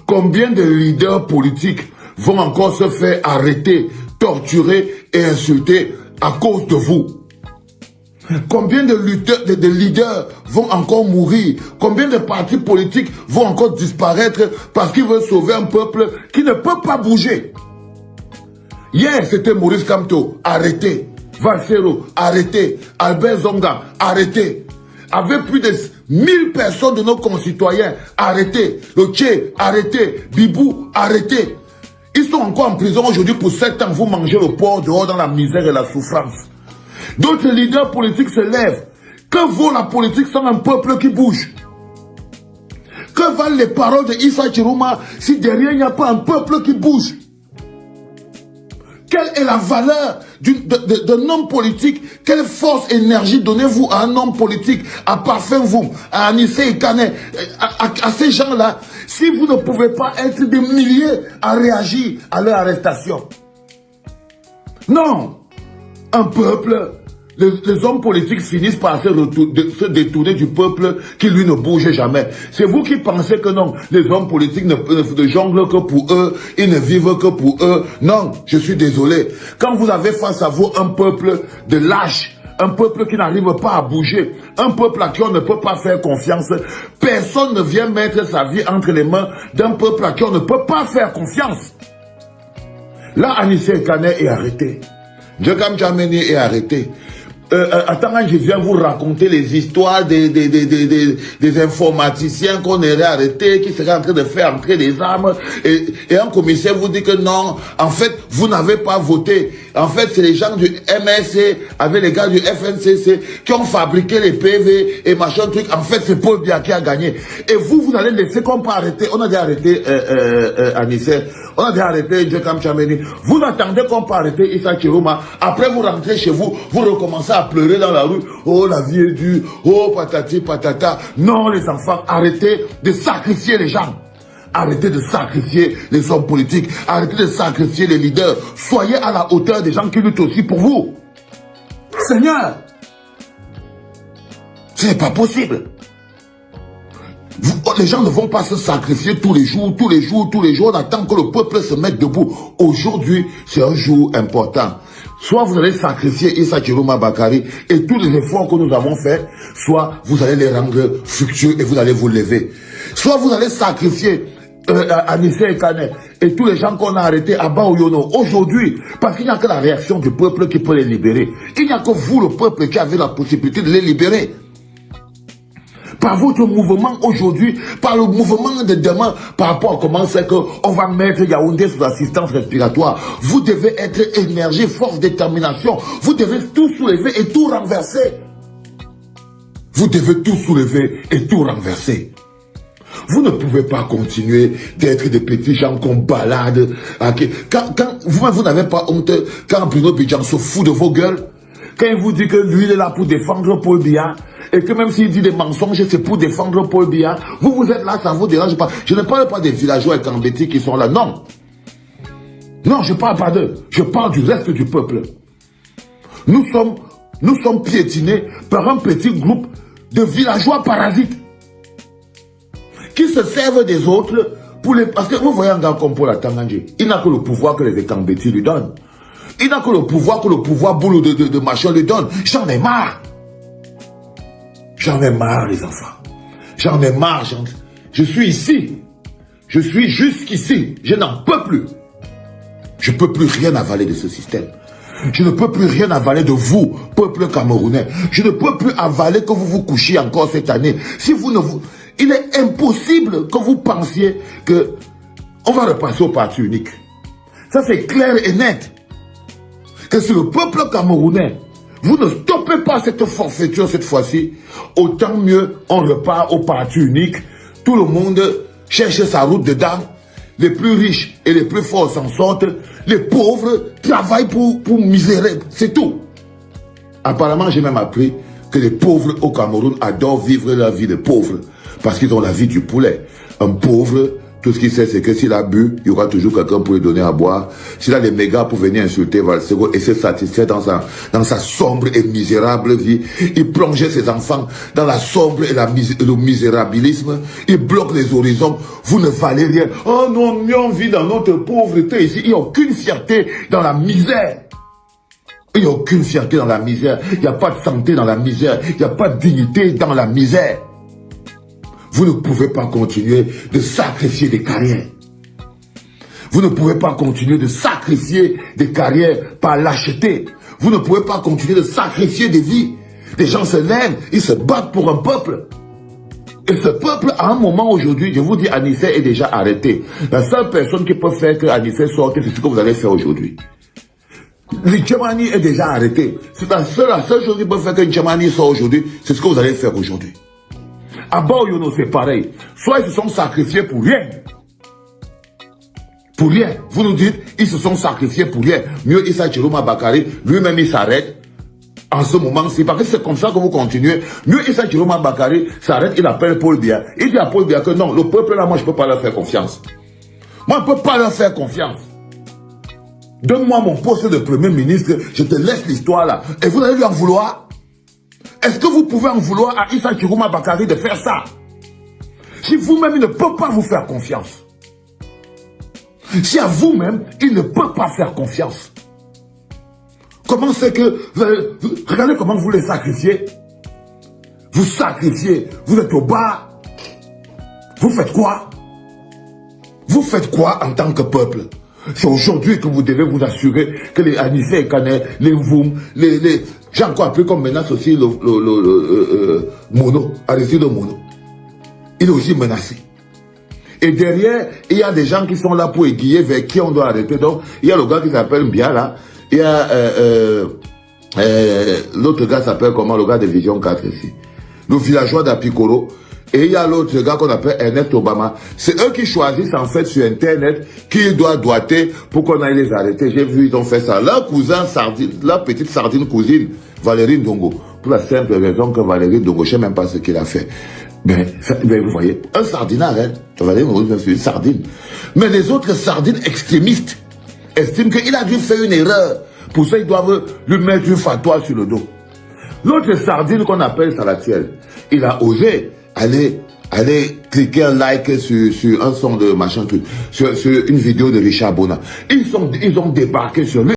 Combien de leaders politiques vont encore se faire arrêter, torturer et insulter à cause de vous? Combien de leaders vont encore mourir? Combien de partis politiques vont encore disparaître parce qu'ils veulent sauver un peuple qui ne peut pas bouger? Hier, c'était Maurice Kamto, arrêté. Valsero, arrêté. Albert Zonga, arrêté. Avec plus de 1000 personnes de nos concitoyens arrêtés. Le Tché, arrêté. Bibou, arrêté. Ils sont encore en prison aujourd'hui pour 7 ans. Vous mangez le porc dehors dans la misère et la souffrance. D'autres leaders politiques se lèvent. Que vaut la politique sans un peuple qui bouge? Que valent les paroles de Issa Chiroma si derrière il n'y a pas un peuple qui bouge? Quelle est la valeur d'un homme politique? Quelle force, énergie donnez-vous à un homme politique, à Parfum Voum, à Anissé Ekane, à ces gens-là, si vous ne pouvez pas être des milliers à réagir à leur arrestation? Non! Un peuple, les hommes politiques finissent par se détourner du peuple qui lui ne bouge jamais. C'est vous qui pensez que non, les hommes politiques ne jonglent que pour eux, ils ne vivent que pour eux. Non, je suis désolé. Quand vous avez face à vous un peuple de lâches, un peuple qui n'arrive pas à bouger, un peuple à qui on ne peut pas faire confiance, personne ne vient mettre sa vie entre les mains d'un peuple à qui on ne peut pas faire confiance. Là, Anissé Ekane est arrêté. Djekam Djameni est arrêté. Attends, je viens vous raconter les histoires des informaticiens qu'on aurait arrêtés, qui seraient en train de faire entrer des armes. Et un commissaire vous dit que non, en fait, vous n'avez pas voté. En fait, c'est les gens du MSC, avec les gars du FNCC, qui ont fabriqué les PV et machin truc. En fait, c'est Paul Biya qui a gagné. Et vous allez laisser qu'on peut arrêter. On a déjà arrêté Anissé. On a déjà arrêté Djekam Djameni. Vous attendez qu'on peut arrêter Issa Chiroma. Après, vous rentrez chez vous, vous recommencez à pleurer dans la rue. Oh, la vie est dure. Oh, patati, patata. Non, les enfants, arrêtez de sacrifier les gens. Arrêtez de sacrifier les hommes politiques. Arrêtez de sacrifier les leaders. Soyez à la hauteur des gens qui luttent aussi pour vous. Seigneur, ce n'est pas possible. Les gens ne vont pas se sacrifier tous les jours. On attend que le peuple se mette debout. Aujourd'hui, c'est un jour important. Soit vous allez sacrifier Issa Chiroma Bakari et tous les efforts que nous avons faits, soit vous allez les rendre fructueux et vous allez vous lever. Soit vous allez sacrifier Anissé Ekane et tous les gens qu'on a arrêtés à Baoyono aujourd'hui, parce qu'il n'y a que la réaction du peuple qui peut les libérer. Il n'y a que vous, le peuple, qui avez la possibilité de les libérer. Par votre mouvement aujourd'hui, par le mouvement de demain, par rapport à comment c'est qu'on va mettre Yaoundé sous assistance respiratoire. Vous devez être énergie, force, détermination. Vous devez tout soulever et tout renverser. Vous devez tout soulever et tout renverser. Vous ne pouvez pas continuer d'être des petits gens qu'on balade. Quand vous n'avez pas honte, quand Bruno Bidjan se fout de vos gueules, quand il vous dit que lui il est là pour défendre Paul Biya, et que même s'il dit des mensonges, c'est pour défendre Paul Biya, vous êtes là, ça ne vous dérange pas. Je ne parle pas des villageois et Kambéti qui sont là, non. Non, je ne parle pas d'eux. Je parle du reste du peuple. Nous sommes piétinés par un petit groupe de villageois parasites qui se servent des autres pour les... Parce que vous voyez un gars comme Paul Atangandji, il n'a que le pouvoir que les Kambéti lui donnent. Il n'a que le pouvoir boulot de machin lui donne. J'en ai marre. J'en ai marre, les enfants. J'en ai marre. Je suis ici. Je suis jusqu'ici. Je n'en peux plus. Je ne peux plus rien avaler de ce système. Je ne peux plus rien avaler de vous, peuple camerounais. Je ne peux plus avaler que vous vous couchiez encore cette année. Si vous ne vous... Il est impossible que vous pensiez que on va repasser au parti unique. Ça, c'est clair et net. Que si le peuple camerounais, vous ne stoppez pas cette forfaiture cette fois-ci, autant mieux on repart au parti unique. Tout le monde cherche sa route dedans. Les plus riches et les plus forts s'en sortent. Les pauvres travaillent pour misérer. C'est tout. Apparemment, j'ai même appris que les pauvres au Cameroun adorent vivre la vie de pauvres. Parce qu'ils ont la vie du poulet. Un pauvre Tout ce qu'il sait, c'est que s'il a bu, il y aura toujours quelqu'un pour lui donner à boire. S'il a les mégas pour venir insulter Valsego et se satisfaire dans sa sombre et misérable vie, il plongeait ses enfants dans la sombre et le misérabilisme. Il bloque les horizons. Vous ne valez rien. Oh non, on vit dans notre pauvreté ici. Il n'y a aucune fierté dans la misère. Il n'y a aucune fierté dans la misère. Il n'y a pas de santé dans la misère. Il n'y a pas de dignité dans la misère. Vous ne pouvez pas continuer de sacrifier des carrières. Vous ne pouvez pas continuer de sacrifier des carrières par lâcheté. Vous ne pouvez pas continuer de sacrifier des vies. Les gens se lèvent, ils se battent pour un peuple. Et ce peuple, à un moment aujourd'hui, je vous dis, Anissé est déjà arrêté. La seule personne qui peut faire que Anissé sorte, c'est ce que vous allez faire aujourd'hui. N'Tchamani est déjà arrêté. C'est la seule chose qui peut faire que N'Tchamani sorte aujourd'hui, c'est ce que vous allez faire aujourd'hui. À Baoyono, c'est pareil. Soit ils se sont sacrifiés pour rien. Pour rien. Vous nous dites, ils se sont sacrifiés pour rien. Mieux Issa Chiroma Bakari, lui-même il s'arrête. En ce moment-ci, parce que c'est comme ça que vous continuez. Mieux Issa Chiroma Bakari s'arrête, il appelle Paul Biya. Il dit à Paul Biya que non, le peuple là, moi je ne peux pas leur faire confiance. Moi je ne peux pas leur faire confiance. Donne-moi mon poste de premier ministre, je te laisse l'histoire là. Et vous allez lui en vouloir? Est-ce que vous pouvez en vouloir à Issa Chiroma Bakari de faire ça? Si vous-même, il ne peut pas vous faire confiance. Si à vous-même, il ne peut pas faire confiance. Comment c'est que... regardez comment vous les sacrifiez. Vous sacrifiez. Vous êtes au bas. Vous faites quoi? Vous faites quoi en tant que peuple? C'est aujourd'hui que vous devez vous assurer que les Anissé et Kané, les Mvoum, j'ai encore appris comme menace aussi Mono, Aristide Mono. Il est aussi menacé. Et derrière, il y a des gens qui sont là pour aiguiller vers qui on doit arrêter. Donc, il y a le gars qui s'appelle Mbia là. Il y a l'autre gars s'appelle comment? Le gars de Vision 4 ici. Le villageois d'Apicoro. Et il y a l'autre gars qu'on appelle Ernest Obama. C'est eux qui choisissent en fait sur Internet qui doit doiter pour qu'on aille les arrêter. J'ai vu, ils ont fait ça. Leur cousin sardine, leur petite sardine cousine, Valérie Ndongo. Pour la simple raison que Valérie Ndongo, je ne sais même pas ce qu'il a fait. Mais vous voyez, un sardinard, hein. Valérie Ndongo, c'est une sardine. Mais les autres sardines extrémistes estiment qu'il a dû faire une erreur. Pour ça, ils doivent lui mettre une fatwa sur le dos. L'autre sardine qu'on appelle Salatiel, il a osé aller cliquer un like sur un son de machin truc, sur une vidéo de Richard Bona. Ils ont débarqué sur lui.